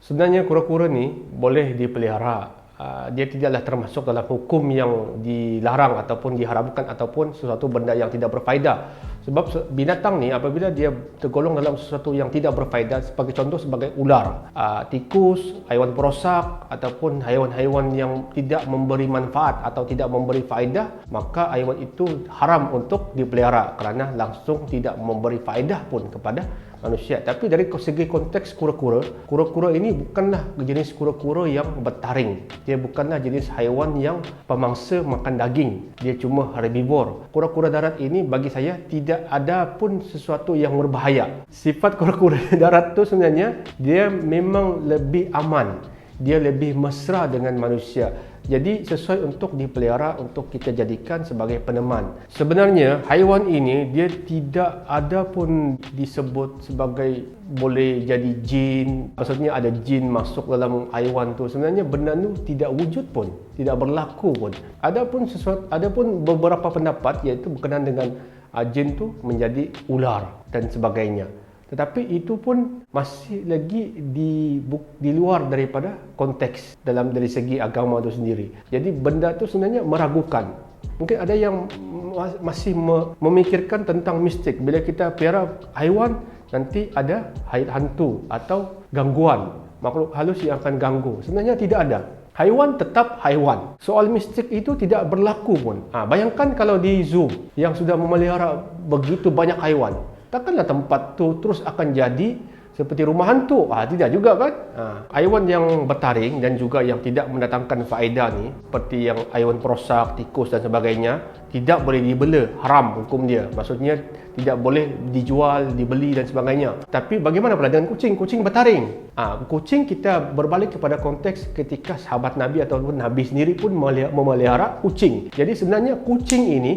Sebenarnya kura-kura ni boleh dipelihara. Dia tidaklah termasuk dalam hukum yang dilarang ataupun diharamkan ataupun sesuatu benda yang tidak berfaedah. Sebab binatang ni apabila dia tergolong dalam sesuatu yang tidak berfaedah, sebagai contoh sebagai ular, tikus, haiwan perosak ataupun haiwan-haiwan yang tidak memberi manfaat atau tidak memberi faedah, maka haiwan itu haram untuk dipelihara kerana langsung tidak memberi faedah pun kepada manusia. Tapi dari segi konteks kura-kura ini bukanlah jenis kura-kura yang bertaring. Dia bukanlah jenis haiwan yang pemangsa makan daging. Dia cuma herbivor. Kura-kura darat ini bagi saya tidak ada pun sesuatu yang berbahaya. Sifat kura-kura darat tu sebenarnya dia memang lebih aman. Dia lebih mesra dengan manusia. Jadi sesuai untuk dipelihara, untuk kita jadikan sebagai peneman. Sebenarnya haiwan ini dia tidak ada pun disebut sebagai boleh jadi jin. Maksudnya ada jin masuk dalam haiwan tu. Sebenarnya benda tu tidak wujud pun, tidak berlaku pun. Ada pun beberapa pendapat iaitu berkenaan dengan jin tu menjadi ular dan sebagainya. Tetapi itu pun masih lagi di luar daripada konteks dari segi agama itu sendiri. Jadi benda itu sebenarnya meragukan. Mungkin ada yang masih memikirkan tentang mistik. Bila kita pelihara haiwan, nanti ada hantu atau gangguan, makhluk halus yang akan ganggu. Sebenarnya tidak ada. Haiwan tetap haiwan. Soal mistik itu tidak berlaku pun. Bayangkan kalau di zoo yang sudah memelihara begitu banyak haiwan, takkanlah tempat tu terus akan jadi seperti rumah hantu? Tidak juga kan? Haiwan yang bertaring dan juga yang tidak mendatangkan faedah ni, seperti yang haiwan perosak, tikus dan sebagainya, tidak boleh dibela, haram hukum dia. Maksudnya tidak boleh dijual, dibeli dan sebagainya. Tapi bagaimana pula dengan kucing? Kucing bertaring. Kucing kita berbalik kepada konteks ketika sahabat Nabi ataupun Nabi sendiri pun memelihara kucing. Jadi sebenarnya kucing ini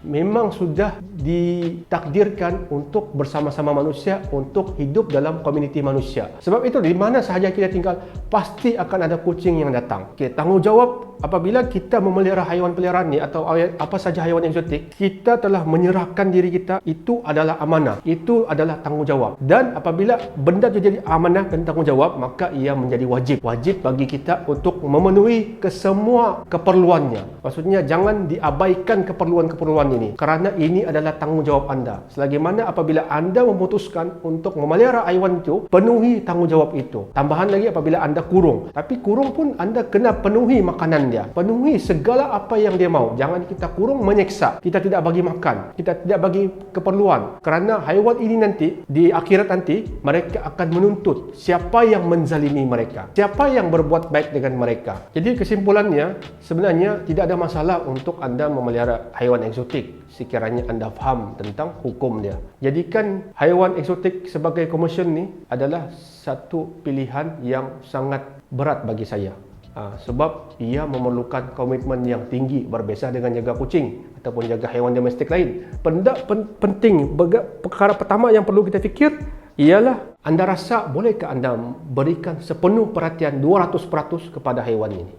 memang sudah ditakdirkan untuk bersama-sama manusia, untuk hidup dalam komuniti manusia. Sebab itu di mana sahaja kita tinggal pasti akan ada kucing yang datang. Tanggungjawab apabila kita memelihara haiwan peliharaan ni atau apa saja haiwan eksotik, kita telah menyerahkan diri kita, itu adalah amanah, itu adalah tanggungjawab. Dan apabila benda itu jadi amanah dan tanggungjawab, maka ia menjadi wajib bagi kita untuk memenuhi kesemua keperluannya. Maksudnya jangan diabaikan keperluan-keperluan ini, kerana ini adalah tanggungjawab anda. Selagi mana apabila anda memutuskan untuk memelihara haiwan itu, penuhi tanggungjawab itu. Tambahan lagi apabila anda kurung, tapi kurung pun anda kena penuhi makanan dia, penuhi segala apa yang dia mau. Jangan kita kurung menyeksa, kita tidak bagi makan, kita tidak bagi keperluan, kerana haiwan ini nanti di akhirat nanti mereka akan menuntut siapa yang menzalimi mereka, siapa yang berbuat baik dengan mereka. Jadi kesimpulannya sebenarnya tidak ada masalah untuk anda memelihara haiwan eksotik sekiranya anda faham tentang hukum dia. Jadikan haiwan eksotik sebagai komersial ni adalah satu pilihan yang sangat berat bagi saya. Sebab ia memerlukan komitmen yang tinggi berbeza dengan jaga kucing ataupun jaga haiwan domestik lain. Perkara pertama yang perlu kita fikir ialah anda rasa bolehkah anda berikan sepenuh perhatian 200% kepada haiwan ini?